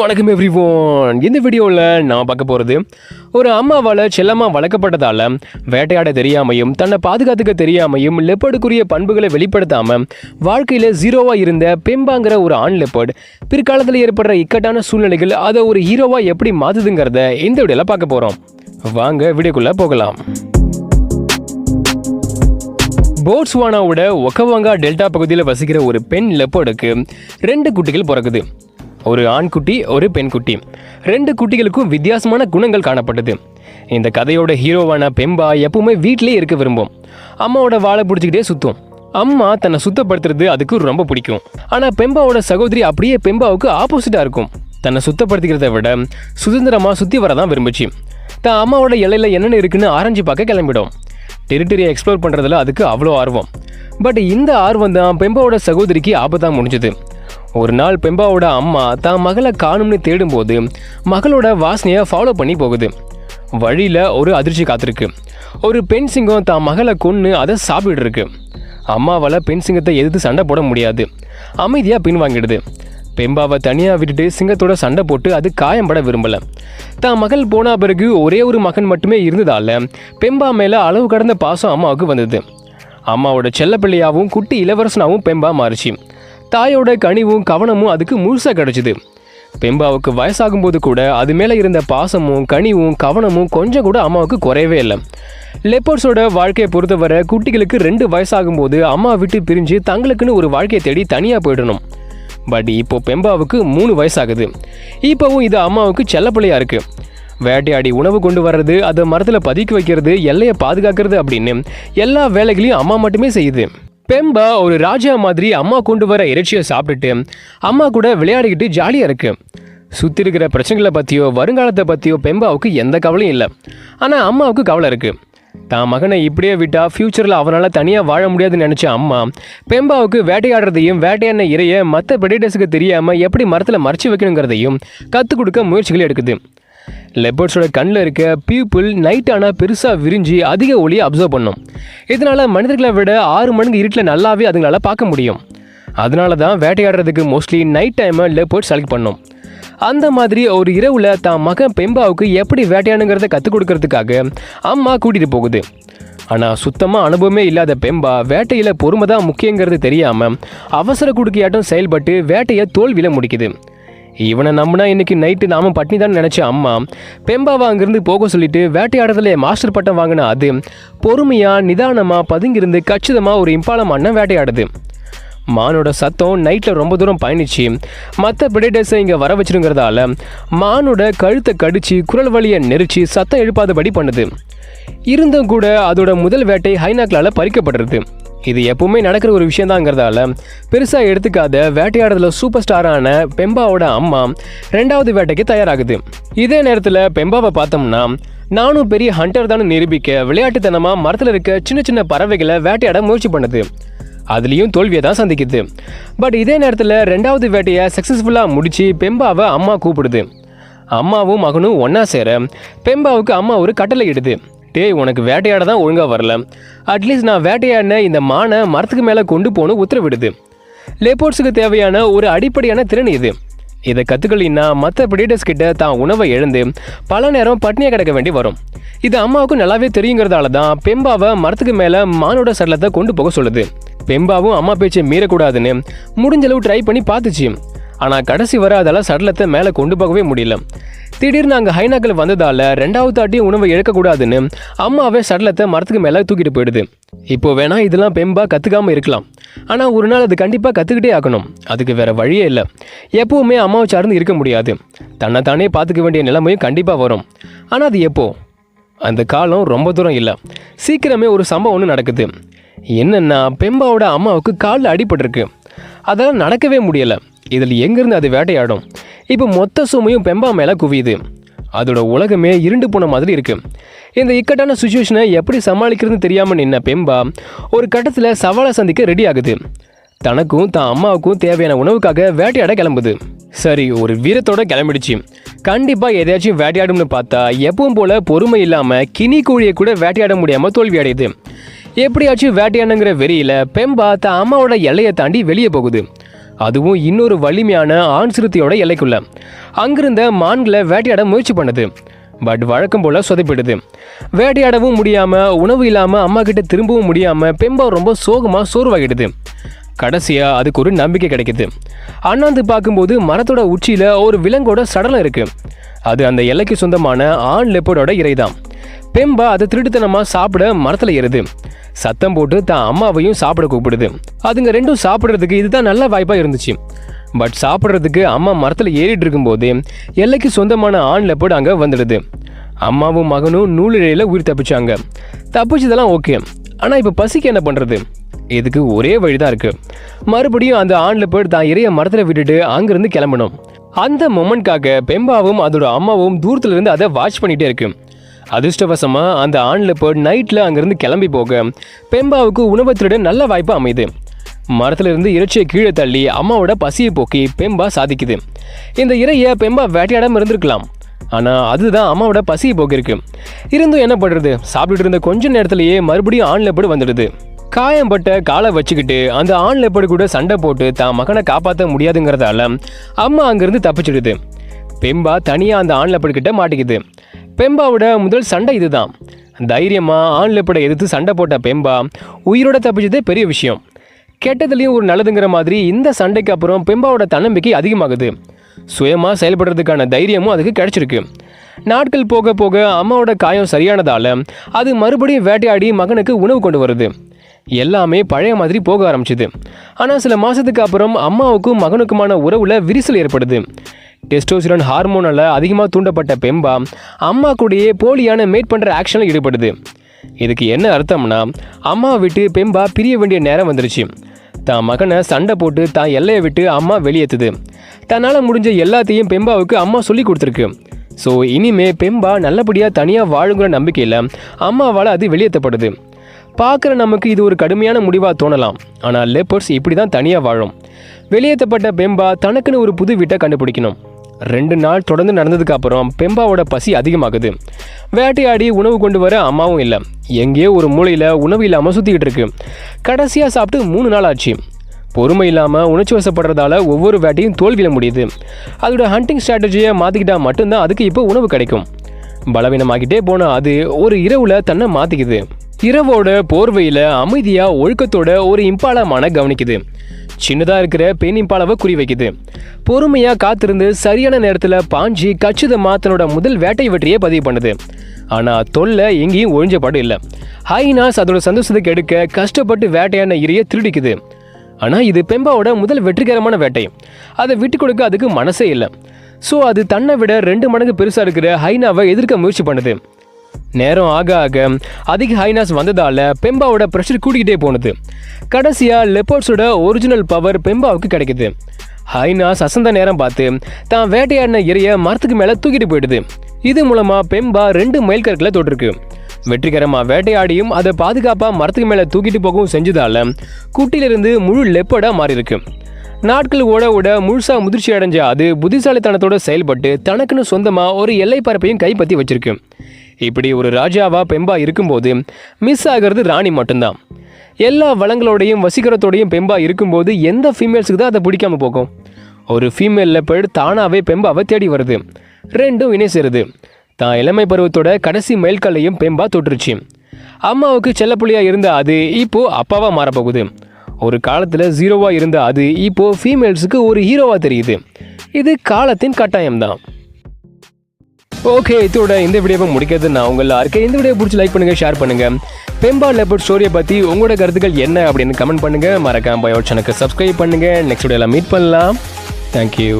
வணக்கம் எவ்ரிவோன். இந்த வீடியோவில் நான் பார்க்க போகிறது ஒரு அம்மாவால் செல்லமாக வளர்க்கப்பட்டதால் வேட்டையாட தெரியாமையும் தன்னை பாதுகாத்துக்க தெரியாமையும் லெப்பர்டுக்குரிய பண்புகளை வெளிப்படுத்தாமல் வாழ்க்கையில் ஜீரோவாக இருந்த பெம்பாங்கிற ஒரு ஆண் லெப்பர்டு பிற்காலத்தில் ஏற்படுற இக்கட்டான சூழ்நிலைகள் அதை ஒரு ஹீரோவாக எப்படி மாற்றுதுங்கிறத இந்த வீடியோவில் பார்க்க போகிறோம். வாங்க வீடியோக்குள்ளே போகலாம். போட்ஸ்வானாவோட ஒக்கவாங்கா டெல்டா பகுதியில் வசிக்கிற ஒரு பெண் லெப்பர்டுக்கு 2 குட்டிகள் பிறக்குது. ஒரு ஆண்குட்டி, ஒரு பெண்குட்டி. 2 குட்டிகளுக்கும் வித்தியாசமான குணங்கள் காணப்பட்டது. இந்த கதையோட ஹீரோவான பெம்பா எப்பவுமே வீட்டிலே இருக்க விரும்பும். அம்மாவோட வாழை பிடிச்சிக்கிட்டே சுற்றும். அம்மா தன்னை சுத்தப்படுத்துறது அதுக்கு ரொம்ப பிடிக்கும். ஆனால் பெம்பாவோட சகோதரி அப்படியே பெம்பாவுக்கு ஆப்போசிட்டாக இருக்கும். தன்னை சுத்தப்படுத்திக்கிறத விட சுதந்திரமாக சுற்றி வரதான் விரும்புச்சு. தான் அம்மாவோட இலையில் என்னென்ன இருக்குன்னு ஆராய்ச்சி பார்க்க கிளம்பிடும். டெரிட்டரியை எக்ஸ்ப்ளோர் பண்ணுறதுல அதுக்கு அவ்வளோ ஆர்வம். பட் இந்த ஆர்வம் தான் பெம்பாவோட சகோதரிக்கு ஆபத்தாக முடிஞ்சது. ஒரு நாள் பெம்பாவோட அம்மா தான் மகளை காணும்னு தேடும்போது மகளோட வாசனையை ஃபாலோ பண்ணி போகுது. வழியில் ஒரு அதிர்ச்சி காத்திருக்கு. ஒரு பெண் சிங்கம் தான் மகளை கொன்று அதை சாப்பிட்டுருக்கு. அம்மாவால் பெண் சிங்கத்தை எதிர்த்து சண்டை போட முடியாது. அமைதியாக பின்வாங்கிடுது. பெம்பாவை தனியாக விட்டுட்டு சிங்கத்தோட சண்டை போட்டு அது காயம்பட விரும்பலை. தான் மகள் போன பிறகு ஒரே ஒரு மகன் மட்டுமே இருந்ததால் பெம்பா மேலே அளவு கடந்த பாசம் அம்மாவுக்கு வந்தது. அம்மாவோட செல்லப்பிள்ளையாகவும் குட்டி இளவரசனாகவும் பெம்பா மாறிச்சு. தாயோட கனிவும் கவனமும் அதுக்கு முழுசாக கிடச்சிது. பெம்பாவுக்கு வயசாகும்போது கூட அது மேலே இருந்த பாசமும் கனிவும் கவனமும் கொஞ்சம் கூட அம்மாவுக்கு குறையவே இல்லை. லெப்பர்ட்ஸோட வாழ்க்கையை பொறுத்தவரை குட்டிகளுக்கு 2 வயசாகும்போது அம்மா விட்டு பிரிஞ்சு தங்களுக்குன்னு ஒரு வாழ்க்கையை தேடி தனியாக போயிடணும். பட் இப்போ பெம்பாவுக்கு 3 வயசாகுது. இப்போவும் இது அம்மாவுக்கு செல்லப்பிள்ளையாக இருக்குது. வேட்டையாடி உணவு கொண்டு வர்றது, அதை மரத்தில் பதுக்கி வைக்கிறது, எல்லையை பாதுகாக்கிறது அப்படின்னு எல்லா வேலைகளையும் அம்மா மட்டுமே செய்யுது. பெம்பா ஒரு ராஜா மாதிரி அம்மா கொண்டு வர இறைச்சியை சாப்பிட்டுட்டு அம்மா கூட விளையாடிக்கிட்டு ஜாலியாக இருக்கு. சுற்றி இருக்கிற பிரச்சனைகளை பற்றியோ வருங்காலத்தை பற்றியோ பெம்பாவுக்கு எந்த கவலையும் இல்லை. ஆனால் அம்மாவுக்கு கவலை இருக்குது. தான் மகனை இப்படியே விட்டால் ஃப்யூச்சரில் அவனால் தனியாக வாழ முடியாதுன்னு நினச்ச அம்மா பெம்பாவுக்கு வேட்டையாடுறதையும் வேட்டையாடின இறையை மற்ற பெடிடர்ஸுக்கு தெரியாமல் எப்படி மரத்தில் மறைச்சி வைக்கணுங்கிறதையும் கற்றுக் கொடுக்க முயற்சிகள் எடுக்குது. லெப்பர்ட்ஸோட கண்ணில் இருக்க பியூப்பிள் நைட் ஆனால் பெருசாக விரிஞ்சு அதிக ஒளியை அப்சர்வ் பண்ணும். இதனால் மனிதர்களை விட 6 மடங்கு இருட்டில் நல்லாவே அதுங்களால பார்க்க முடியும். அதனால தான் வேட்டையாடுறதுக்கு மோஸ்ட்லி நைட் டைமை லெப்பர்ட் செலக்ட் பண்ணும். அந்த மாதிரி ஒரு இரவில் தான் மகன் பெம்பாவுக்கு எப்படி வேட்டையாடுங்கிறத கற்றுக் கொடுக்கறதுக்காக அம்மா கூட்டிகிட்டு போகுது. ஆனால் சுத்தமாக அனுபவமே இல்லாத பெம்பா வேட்டையில் பொறுமை தான் முக்கியங்கிறது தெரியாமல் அவசர குடுக்கையாட்டம் செயல்பட்டு வேட்டையை தோல்வியில் முடிக்குது. இவனை நம்பினா இன்னைக்கு நைட்டு நாம பட்னி தான் நினச்ச அம்மா பெம்பாவை அங்கேருந்து போக சொல்லிட்டு வேட்டையாடுறதுல மாஸ்டர் பட்டம் வாங்கின அது பொறுமையாக நிதானமாக பதுங்கிருந்து கச்சிதமாக ஒரு இம்பால மானை வேட்டையாடுது. மானோட சத்தம் நைட்டில் ரொம்ப தூரம் பயணிச்சு மற்ற பிரெடேட்டர்ஸை இங்கே வர வச்சிருங்கிறதால மானோட கழுத்தை கடிச்சு குரல் வழியை நெரிச்சு சத்தம் எழுப்பாதபடி பண்ணுது. இருந்தும் கூட அதோட முதல் வேட்டை ஹைனாக்களால் பறிக்கப்படுறது. இது எப்பவுமே நடக்கிற ஒரு விஷயந்தாங்கிறதால பெருசாக எடுத்துக்காத வேட்டையாடுறதுல சூப்பர் ஸ்டாரான பெம்பாவோட அம்மா 2வது வேட்டைக்கு தயாராகுது. இதே நேரத்தில் பெம்பாவை பார்த்தோம்னா நானும் பெரிய ஹண்டர் தான் நிரூபிக்க விளையாட்டுத்தனமாக மரத்தில் இருக்க சின்ன சின்ன பறவைகளை வேட்டையாட முயற்சி பண்ணுது. அதுலேயும் தோல்வியை தான் சந்திக்குது. பட் இதே நேரத்தில் 2வது வேட்டையை சக்ஸஸ்ஃபுல்லாக முடித்து பெம்பாவை அம்மா கூப்பிடுது. அம்மாவும் மகனும் ஒன்றா சேர பெம்பாவுக்கு அம்மா ஒரு கட்டளை இடுது. டேய், உனக்கு வேட்டையாட தான் ஒழுங்காக வரல, அட்லீஸ்ட் நான் வேட்டையாடின இந்த மானை மரத்துக்கு மேலே கொண்டு போகணும் உத்தரவிடுது. லெப்பர்ட்ஸுக்கு தேவையான ஒரு அடிப்படையான திறன் இது. இதை கற்றுக்கலின்னா மற்ற பிரெடேட்டர்ஸ் கிட்ட தான் உணவை இழந்து பல நேரம் பட்னியாக கிடக்க வேண்டி வரும். இது அம்மாவுக்கும் நல்லாவே தெரியுங்கிறதால தான் பெம்பாவை மரத்துக்கு மேலே மானோட சடலத்தை கொண்டு போக சொல்லுது. பெம்பாவும் அம்மா பேச்சை மீறக்கூடாதுன்னு முடிஞ்சளவு ட்ரை பண்ணி பார்த்துச்சு. ஆனால் கடைசி வர அதால் சடலத்தை மேலே கொண்டு போகவே முடியல. திடீர்னு அங்கே ஹைனாக்கள் வந்ததால் 2வது தாட்டியும் உணவை இழக்கக்கூடாதுன்னு அம்மாவே சடலத்தை மரத்துக்கு மேலே தூக்கிட்டு போயிடுது. இப்போ வேணா இதெல்லாம் பெம்பா கற்றுக்காமல் இருக்கலாம். ஆனால் ஒரு நாள் அது கண்டிப்பாக கற்றுக்கிட்டே ஆகணும். அதுக்கு வேறு வழியே இல்லை. எப்போவுமே அம்மாவை சார்ந்து இருக்க முடியாது. தன்னைத்தானே பார்த்துக்க வேண்டிய நிலைமையும் கண்டிப்பாக வரும். ஆனால் அது எப்போ? அந்த காலம் ரொம்ப தூரம் இல்லை. சீக்கிரமே ஒரு சம்பவம் ஒன்று நடக்குது. என்னென்னா, பெம்பாவோட அம்மாவுக்கு காலில் அடிபட்டிருக்கு. அதெல்லாம் நடக்கவே முடியலை. இதில் எங்கேருந்து அது வேட்டையாடும்? இப்போ மொத்த சுமையும் பெம்பா மேலே குவியுது. அதோட உலகமே இருண்டு போன மாதிரி இருக்குது. இந்த இக்கட்டான சுச்சுவேஷனை எப்படி சமாளிக்கிறதுன்னு தெரியாமல் நின்ன பெம்பா ஒரு கட்டத்தில் சவாலை சந்திக்க ரெடி ஆகுது. தனக்கும் தான் அம்மாவுக்கும் தேவையான உணவுக்காக வேட்டையாட கிளம்புது. சரி, ஒரு வீரத்தோட கிளம்பிடுச்சு. கண்டிப்பாக எதையாச்சும் வேட்டையாடும்னு பார்த்தா எப்பவும் போல் பொறுமை இல்லாமல் கினி கோழியை கூட வேட்டையாட முடியாமல் தோல்வி அடையுது. எப்படியாச்சும் வேட்டையாடுங்கிற வெறியில் பெம்பா தான் அம்மாவோட எல்லையை தாண்டி வெளியே போகுது. அதுவும் இன்னொரு வலிமையான ஆண் சிறுத்தையோட எல்லைக்குள்ள. அங்கிருந்த மான்களை வேட்டையாட முயற்சி பண்ணுது. பட் வழக்கம் போல சொதப்பிடுது. வேட்டையாடவும் முடியாம, உணவு இல்லாம அம்மா கிட்ட திரும்பவும் முடியாம பெம்பா ரொம்ப சோகமா சோர்வாகிடுது. கடைசியா அதுக்கு ஒரு நம்பிக்கை கிடைக்குது. அண்ணாந்து பார்க்கும்போது மரத்தோட உச்சியில ஒரு விலங்கோட சடலம் இருக்கு. அது அந்த எல்லைக்கு சொந்தமான ஆண் லெப்பர்டோட இறைதான். பெம்பா அதை திருட்டுத்தனமா சாப்பிட மரத்துல ஏறுது. சத்தம் போட்டு தான் அம்மாவையும் சாப்பிட கூப்பிடுது. அதுங்க ரெண்டும் சாப்பிட்றதுக்கு இதுதான் நல்ல வாய்ப்பா இருந்துச்சு. பட் சாப்பிட்றதுக்கு அம்மா மரத்தில் ஏறிட்டு இருக்கும்போது எல்லைக்கு சொந்தமான ஆண் லெப்பர்ட் அங்கே வந்துடுது. அம்மாவும் மகனும் நூலிழையில் உயிர் தப்பிச்சாங்க. தப்பிச்சதெல்லாம் ஓகே, ஆனால் இப்போ பசிக்கு என்ன பண்ணுறது? இதுக்கு ஒரே வழி தான் இருக்குது. மறுபடியும் அந்த ஆண் லெப்பர்ட் தான் இறைய மரத்தில் விட்டுட்டு அங்கேருந்து கிளம்பணும். அந்த மொமெண்ட்காக பெம்பாவும் அதோட அம்மாவும் தூரத்துல இருந்து அதை வாட்ச் பண்ணிகிட்டே இருக்கு. அதிர்ஷ்டவசமாக அந்த ஆண் லெப்பர்ட் நைட்டில் அங்கேருந்து கிளம்பி போக பெம்பாவுக்கு உணவு திருட நல்ல வாய்ப்பு அமையுது. மரத்திலிருந்து இறைச்சியை கீழே தள்ளி அம்மாவோட பசியை போக்கி பெம்பா சாதிக்குது. இந்த இறையை பெம்பா வேட்டையாடாமல் இருந்திருக்கலாம், ஆனால் அதுதான் அம்மாவோட பசியை போக்கிருக்கு. இருந்தும் என்ன பண்ணுறது? சாப்பிட்டுட்டு இருந்த கொஞ்ச நேரத்திலேயே மறுபடியும் ஆண் லெப்பர்டு வந்துடுது. காயம்பட்ட காலை வச்சுக்கிட்டு அந்த ஆண் லெப்பர்டு கூட சண்டை போட்டு தான் மகனை காப்பாற்ற முடியாதுங்கிறதால அம்மா அங்கேருந்து தப்பிச்சிடுது. பெம்பா தனியாக அந்த ஆண் லெப்பர்டு கிட்ட மாட்டிக்குது. பெம்பாவோட முதல் சண்டை இதுதான். தைரியமாக ஆண் லெப்பர்டை எதிர்த்து சண்டை போட்ட பெம்பா உயிரோட தப்பிச்சதே பெரிய விஷயம். கெட்டதுலேயும் ஒரு நல்லதுங்கிற மாதிரி இந்த சண்டைக்கு அப்புறம் பெம்பாவோட தன்னம்பிக்கை அதிகமாகுது. சுயமாக செயல்படுறதுக்கான தைரியமும் அதுக்கு கிடைச்சிருக்கு. நாட்கள் போக போக அம்மாவோட காயம் சரியானதால் அது மறுபடியும் வேட்டையாடி மகனுக்கு உணவு கொண்டு வருது. எல்லாமே பழைய மாதிரி போக ஆரம்பிச்சுது. ஆனால் சில மாதத்துக்கு அப்புறம் அம்மாவுக்கும் மகனுக்குமான உறவில் விரிசல் ஏற்படுது. டெஸ்டோஸ்டிரான் ஹார்மோனால் அதிகமாக தூண்டப்பட்ட பெம்பா அம்மா கூடயே போலியான மேட் பண்ணுற ஆக்ஷனில் ஈடுபடுது. இதுக்கு என்ன அர்த்தம்னா, அம்மாவை விட்டு பெம்பா பிரிய வேண்டிய நேரம் வந்துருச்சு. தான் மகனை சண்டை போட்டு தான் எல்லையை விட்டு அம்மா வெளியேற்றுது. தன்னால் முடிஞ்ச எல்லாத்தையும் பெம்பாவுக்கு அம்மா சொல்லி கொடுத்துருக்கு. ஸோ இனிமே பெம்பா நல்லபடியாக தனியாக வாழுங்கிற நம்பிக்கையில் அம்மாவால் அது வெளியேற்றப்படுது. பார்க்குற நமக்கு இது ஒரு கடுமையான முடிவாக தோணலாம், ஆனால் லெப்பர்ட்ஸ் இப்படி தான் தனியாக வாழும். வெளியேற்றப்பட்ட பெம்பா தனக்குன்னு ஒரு புது வீட்டை கண்டுபிடிக்கணும். 2 நாள் தொடர்ந்து நடந்ததுக்கு அப்புறம் பெம்பாவோட பசி அதிகமாகுது. வேட்டையாடி உணவு கொண்டு வர அம்மாவும் இல்லை. எங்கேயோ ஒரு மூலையில் உணவு இல்லாமல் சுற்றிக்கிட்டு இருக்கு. கடைசியாக சாப்பிட்டு 3 நாள் ஆச்சு. பொறுமை இல்லாமல் உணர்ச்சி வசப்படுறதால ஒவ்வொரு வேட்டையும் தோல்வியில் முடியுது. அதோட ஹண்டிங் ஸ்ட்ராட்டஜியை மாற்றிக்கிட்டா மட்டும்தான் அதுக்கு இப்போ உணவு கிடைக்கும். பலவீனமாகிட்டே போனால் அது ஒரு இரவில் தன்னை மாற்றிக்குது. இரவோட போர்வையில் அமைதியாக ஒழுக்கத்தோட ஒரு இம்பாலாமான கவனிக்குது. சின்னதாக இருக்கிற பெண் இம்பாலாவை குறி வைக்குது. பொறுமையாக காத்திருந்து சரியான நேரத்தில் பாஞ்சி கச்சிதமாக தன்னோட முதல் வேட்டை வெற்றியை பதிவு பண்ணுது. ஆனால் தொல்லை எங்கேயும் ஒழிஞ்ச பாடு இல்லை. ஹைனாஸ் அதோட சந்தோஷத்துக்கு எடுக்க கஷ்டப்பட்டு வேட்டையான இறையை திருடிக்குது. ஆனால் இது பெம்பாவோட முதல் வெற்றிகரமான வேட்டை. அதை விட்டு கொடுக்க அதுக்கு மனசே இல்லை. ஸோ அது தன்னை விட 2 மடங்கு பெருசாக இருக்கிற ஹைனாவை எதிர்க்க முயற்சி பண்ணுது. நேரம் ஆக ஆக அதிக ஹைனாஸ் வந்ததால் பெம்பாவோட ப்ரெஷர் கூட்டிக்கிட்டே போனது. கடைசியாக லெப்பர்ட்ஸோட ஒரிஜினல் பவர் பெம்பாவுக்கு கிடைக்குது. ஹைனாஸ் அசந்த நேரம் பார்த்து தான் வேட்டையாடின இறையை மரத்துக்கு மேலே தூக்கிட்டு போயிடுது. இது மூலமாக பெம்பா 2 மைல் கற்களை தொட்டிருக்கு. வெற்றிகரமாக வேட்டையாடியும் அதை பாதுகாப்பாக மரத்துக்கு மேலே தூக்கிட்டு போகவும் செஞ்சதால் குட்டியிலிருந்து முழு லெப்பர்டாக மாறியிருக்கு. நாட்கள் ஓட ஓட முழுசாக முதிர்ச்சி அடைஞ்ச அது புத்திசாலித்தனத்தோடு செயல்பட்டு தனக்குன்னு சொந்தமாக ஒரு எல்லை பரப்பையும் கைப்பற்றி வச்சிருக்கு. இப்படி ஒரு ராஜாவாக பெம்பா இருக்கும்போது மிஸ் ஆகிறது ராணி மட்டும்தான். எல்லா வளங்களோடையும் வசீகரத்தோடையும் பெம்பா இருக்கும்போது எந்த ஃபீமேல்ஸுக்கு தான் அதை பிடிக்காம போகும்? ஒரு ஃபீமேல் லெப்பர்ட் தானாகவே பெம்பாவை தேடி வருது. 2ம் இணை சேருது. தான் இளமை பருவத்தோட கடைசி மைல்கல்லையும் பெம்பா தொட்டுருச்சு. அம்மாவுக்கு செல்லப்புள்ளியாக இருந்த அது இப்போது அப்பாவாக மாறப்போகுது. ஒரு காலத்தில் 0வாக இருந்த அது இப்போது ஃபீமேல்ஸுக்கு ஒரு ஹீரோவாக தெரியுது. இது காலத்தின் கட்டாயம்தான். ஓகே, இதோட இந்த வீடியோவை முடிக்கிறது நான் உங்களை இருக்கேன். இந்த வீடியோ பிடிச்சி லைக் பண்ணுங்கள், ஷேர் பண்ணுங்கள். பெம்பா லெப்பர்ட் ஸ்டோரியை பற்றி உங்களோட கருத்துக்கள் என்ன அப்படின்னு கமெண்ட் பண்ணுங்கள். மறக்காம பயோட் சேனலுக்கு சப்ஸ்கிரைப் பண்ணுங்கள். நெக்ஸ்ட் வீடியோவில் மீட் பண்ணலாம். தேங்க்யூ.